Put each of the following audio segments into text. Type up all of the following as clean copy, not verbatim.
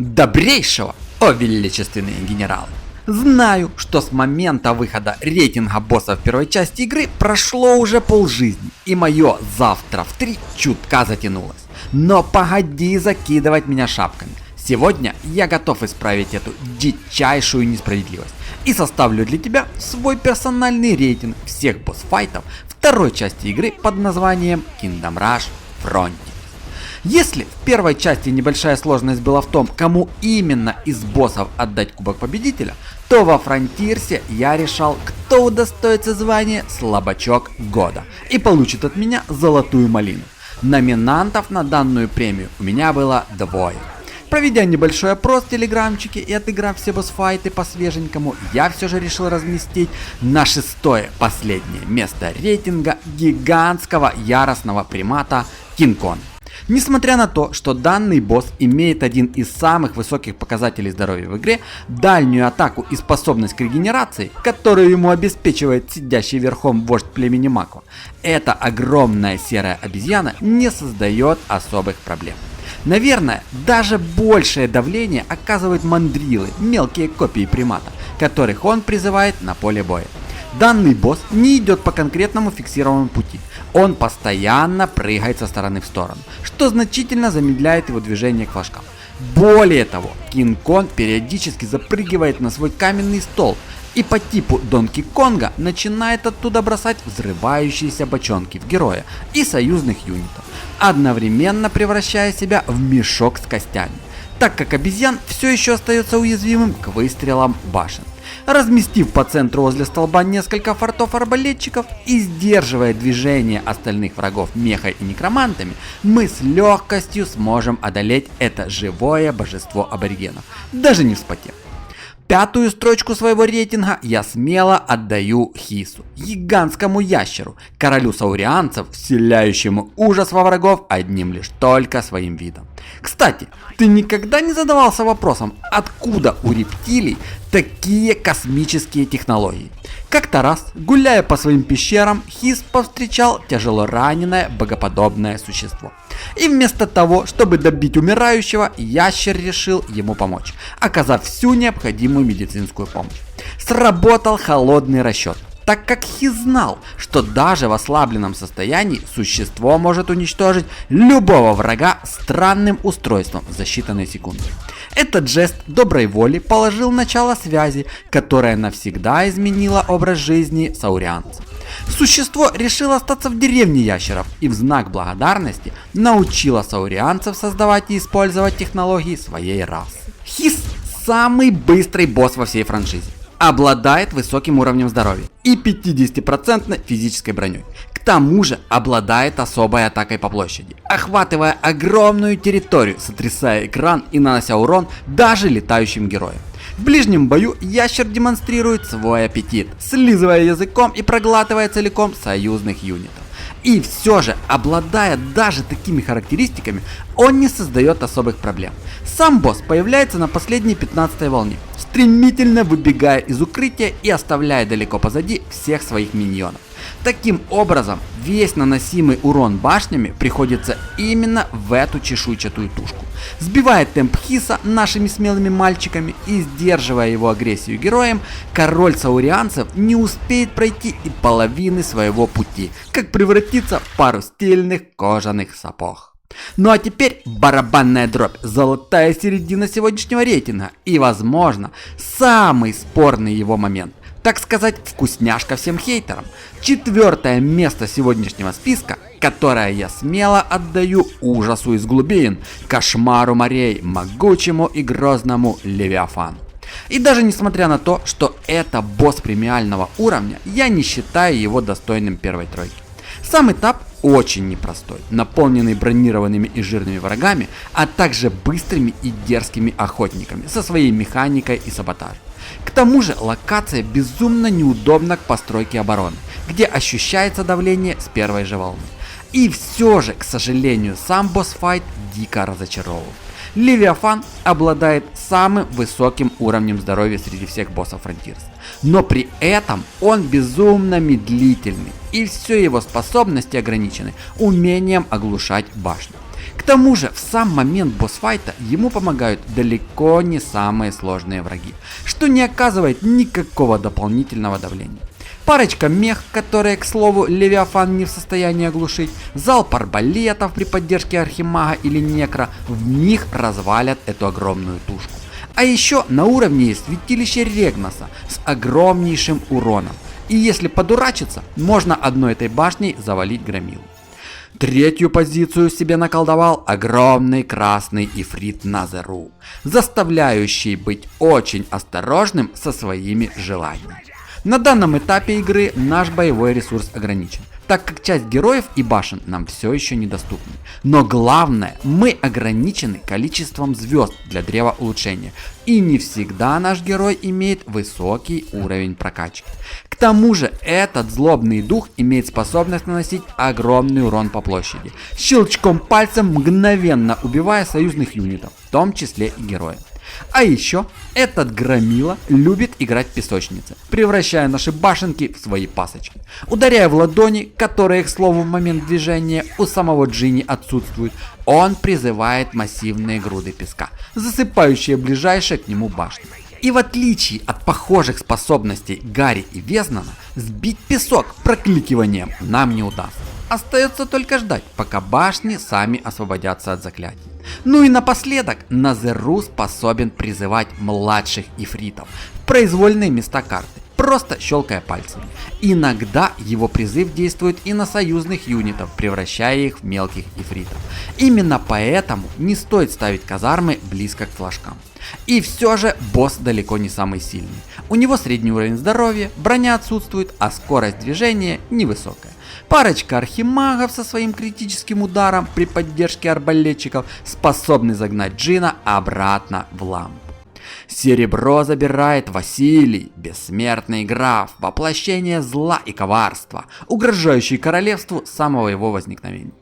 Добрейшего, о величественные генералы! Знаю, что с момента выхода рейтинга босса в первой части игры прошло уже полжизни, и мое завтра в 3 чутка затянулось. Но погоди закидывать меня шапками. Сегодня я готов исправить эту дичайшую несправедливость и составлю для тебя свой персональный рейтинг всех босс-файтов второй части игры под названием Kingdom Rush Frontiers. Если в первой части небольшая сложность была в том, кому именно из боссов отдать Кубок Победителя, то во Фронтирсе я решал, кто удостоится звания Слабачок Года и получит от меня золотую малину. Номинантов на данную премию у меня было двое. Проведя небольшой опрос в телеграмчике и отыграв все босс-файты по свеженькому, я все же решил разместить на 6-е последнее место рейтинга гигантского яростного примата Кинг Конга. Несмотря на то, что данный босс имеет один из самых высоких показателей здоровья в игре, дальнюю атаку и способность к регенерации, которую ему обеспечивает сидящий верхом вождь племени Маква, эта огромная серая обезьяна не создает особых проблем. Наверное, даже большее давление оказывают мандрилы, мелкие копии примата, которых он призывает на поле боя. Данный босс не идет по конкретному фиксированному пути, он постоянно прыгает со стороны в сторону, что значительно замедляет его движение к флажкам. Более того, Кинг Конг периодически запрыгивает на свой каменный стол и по типу Донки Конга начинает оттуда бросать взрывающиеся бочонки в героя и союзных юнитов, одновременно превращая себя в мешок с костями, так как обезьян все еще остается уязвимым к выстрелам башен. Разместив по центру возле столба несколько фортов арбалетчиков и сдерживая движение остальных врагов мехой и некромантами, мы с легкостью сможем одолеть это живое божество аборигенов, даже не вспотев. Пятую строчку своего рейтинга я смело отдаю Хису, гигантскому ящеру, королю саурианцев, вселяющему ужас во врагов одним лишь только своим видом. Кстати, ты никогда не задавался вопросом, откуда у рептилий такие космические технологии? Как-то раз, гуляя по своим пещерам, Хис повстречал тяжело раненое богоподобное существо. И вместо того, чтобы добить умирающего, ящер решил ему помочь, оказав всю необходимую медицинскую помощь. Сработал холодный расчет, так как Хис знал, что даже в ослабленном состоянии существо может уничтожить любого врага странным устройством за считанные секунды. Этот жест доброй воли положил начало связи, которая навсегда изменила образ жизни саурианцев. Существо решило остаться в деревне ящеров и в знак благодарности научило саурианцев создавать и использовать технологии своей расы. Хис – самый быстрый босс во всей франшизе. Обладает высоким уровнем здоровья и 50% физической броней. К тому же обладает особой атакой по площади, охватывая огромную территорию, сотрясая экран и нанося урон даже летающим героям. В ближнем бою ящер демонстрирует свой аппетит, слизывая языком и проглатывая целиком союзных юнитов. И все же, обладая даже такими характеристиками, он не создает особых проблем. Сам босс появляется на последней 15-й волне, стремительно выбегая из укрытия и оставляя далеко позади всех своих миньонов. Таким образом, весь наносимый урон башнями приходится именно в эту чешуйчатую тушку, сбивая темп Хиса нашими смелыми мальчиками и сдерживая его агрессию героям, король саурианцев не успеет пройти и половины своего пути, как превратиться в пару стильных кожаных сапог. Ну а теперь барабанная дробь, золотая середина сегодняшнего рейтинга и, возможно, самый спорный его момент. Так сказать, вкусняшка всем хейтерам. 4-е место сегодняшнего списка, которое я смело отдаю ужасу из глубин, кошмару морей, могучему и грозному Левиафану. И даже несмотря на то, что это босс премиального уровня, я не считаю его достойным первой тройки. Сам этап очень непростой, наполненный бронированными и жирными врагами, а также быстрыми и дерзкими охотниками со своей механикой и саботажем. К тому же локация безумно неудобна к постройке обороны, где ощущается давление с первой же волны. И все же, к сожалению, сам босс-файт дико разочаровывал. Левиафан обладает самым высоким уровнем здоровья среди всех боссов Frontiers, но при этом он безумно медлительный, и все его способности ограничены умением оглушать башню. К тому же в сам момент босс-файта ему помогают далеко не самые сложные враги, что не оказывает никакого дополнительного давления. Парочка мех, которые, к слову, Левиафан не в состоянии оглушить, залп арбалетов при поддержке Архимага или Некра вмиг развалят эту огромную тушку. А еще на уровне есть святилище Регноса с огромнейшим уроном. И если подурачиться, можно одной этой башней завалить громилу. Третью позицию себе наколдовал огромный красный ифрит Назеру, заставляющий быть очень осторожным со своими желаниями. На данном этапе игры наш боевой ресурс ограничен, так как часть героев и башен нам все еще недоступны. Но главное, мы ограничены количеством звезд для древа улучшения, и не всегда наш герой имеет высокий уровень прокачки. К тому же этот злобный дух имеет способность наносить огромный урон по площади, щелчком пальцем мгновенно убивая союзных юнитов, в том числе и героев. А еще этот громила любит играть в песочнице, превращая наши башенки в свои пасочки. Ударяя в ладони, которые, к слову, в момент движения у самого Джинни отсутствуют, он призывает массивные груды песка, засыпающие ближайшие к нему башни. И в отличие от похожих способностей Гарри и Везнана, сбить песок прокликиванием нам не удастся. Остается только ждать, пока башни сами освободятся от заклятий. Ну и напоследок, Назеру способен призывать младших ифритов в произвольные места карты, просто щелкая пальцами. Иногда его призыв действует и на союзных юнитов, превращая их в мелких ифритов. Именно поэтому не стоит ставить казармы близко к флажкам. И все же босс далеко не самый сильный. У него средний уровень здоровья, броня отсутствует, а скорость движения невысокая. Парочка архимагов со своим критическим ударом при поддержке арбалетчиков способны загнать Джина обратно в лампу. Серебро забирает Василий, бессмертный граф, воплощение зла и коварства, угрожающий королевству с самого его возникновения.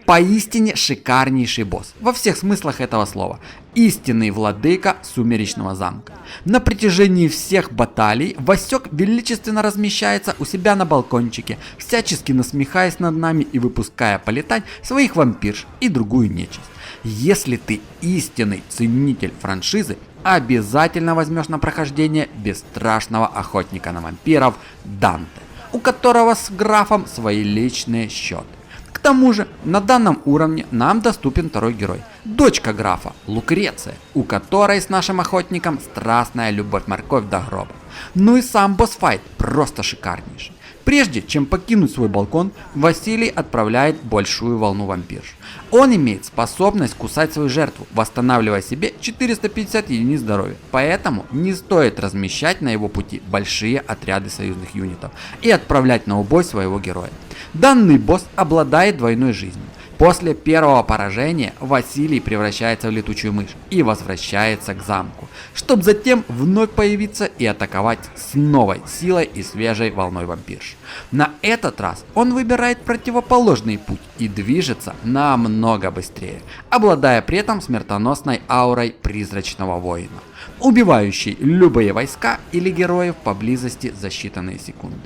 Поистине шикарнейший босс, во всех смыслах этого слова, истинный владыка Сумеречного замка. На протяжении всех баталий Васек величественно размещается у себя на балкончике, всячески насмехаясь над нами и выпуская полетать своих вампирш и другую нечисть. Если ты истинный ценитель франшизы, обязательно возьмешь на прохождение бесстрашного охотника на вампиров Данте, у которого с графом свои личные счеты. К тому же на данном уровне нам доступен второй герой, дочка графа Лукреция, у которой с нашим охотником страстная любовь-морковь до гроба. Ну и сам босс-файт просто шикарнейший. Прежде чем покинуть свой балкон, Василий отправляет большую волну вампирш. Он имеет способность кусать свою жертву, восстанавливая себе 450 единиц здоровья. Поэтому не стоит размещать на его пути большие отряды союзных юнитов и отправлять на убой своего героя. Данный босс обладает двойной жизнью. После первого поражения Василий превращается в летучую мышь и возвращается к замку, чтобы затем вновь появиться и атаковать с новой силой и свежей волной вампирш. На этот раз он выбирает противоположный путь и движется намного быстрее, обладая при этом смертоносной аурой призрачного воина, убивающей любые войска или героев поблизости за считанные секунды.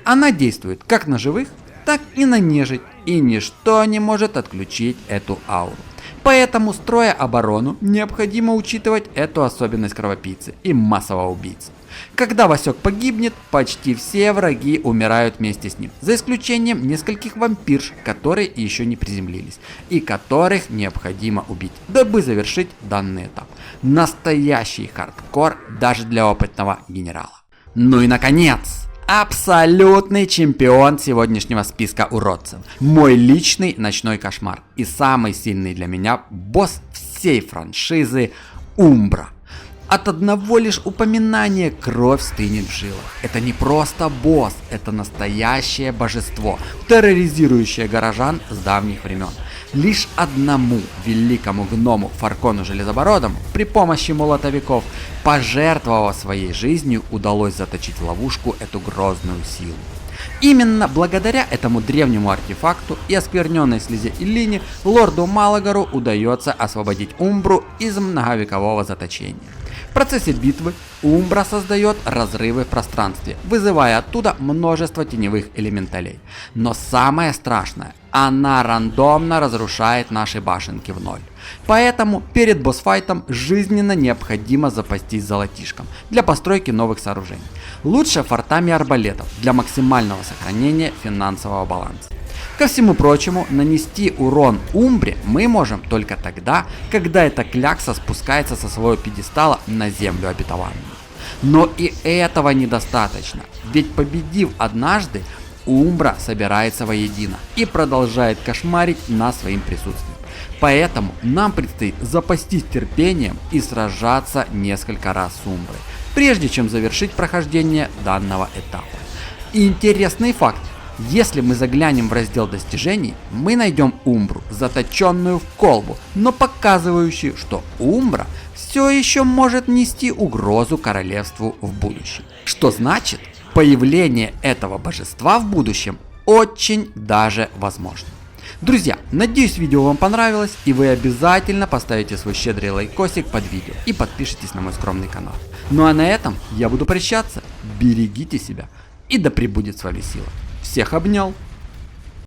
Она действует как на живых, так и на нежить, и ничто не может отключить эту ауру. Поэтому, строя оборону, необходимо учитывать эту особенность кровопийцы и массового убийцы. Когда Васек погибнет, почти все враги умирают вместе с ним, за исключением нескольких вампирш, которые еще не приземлились, и которых необходимо убить, дабы завершить данный этап. Настоящий хардкор даже для опытного генерала. Ну и наконец! Абсолютный чемпион сегодняшнего списка уродцев. Мой личный ночной кошмар. И самый сильный для меня босс всей франшизы Умбра. От одного лишь упоминания кровь стынет в жилах. Это не просто босс, это настоящее божество, терроризирующее горожан с давних времен. Лишь одному великому гному Фаркону Железобородому при помощи молотовиков, пожертвовав своей жизнью, удалось заточить в ловушку эту грозную силу. Именно благодаря этому древнему артефакту и оскверненной слезе Иллини лорду Малагару удается освободить Умбру из многовекового заточения. В процессе битвы Умбра создает разрывы в пространстве, вызывая оттуда множество теневых элементалей. Но самое страшное, она рандомно разрушает наши башенки в ноль. Поэтому перед босс-файтом жизненно необходимо запастись золотишком для постройки новых сооружений. Лучше фортами арбалетов для максимального сохранения финансового баланса. Ко всему прочему, нанести урон Умбре мы можем только тогда, когда эта клякса спускается со своего пьедестала на землю обетованную. Но и этого недостаточно, ведь победив однажды, Умбра собирается воедино и продолжает кошмарить нас своим присутствием. Поэтому нам предстоит запастись терпением и сражаться несколько раз с Умброй, прежде чем завершить прохождение данного этапа. И интересный факт. Если мы заглянем в раздел достижений, мы найдем Умбру, заточенную в колбу, но показывающую, что Умбра все еще может нести угрозу королевству в будущем. Что значит, появление этого божества в будущем очень даже возможно. Друзья, надеюсь, видео вам понравилось, и вы обязательно поставите свой щедрый лайкосик под видео и подпишитесь на мой скромный канал. Ну а на этом я буду прощаться. Берегите себя, и да пребудет с вами сила. Всех обнял.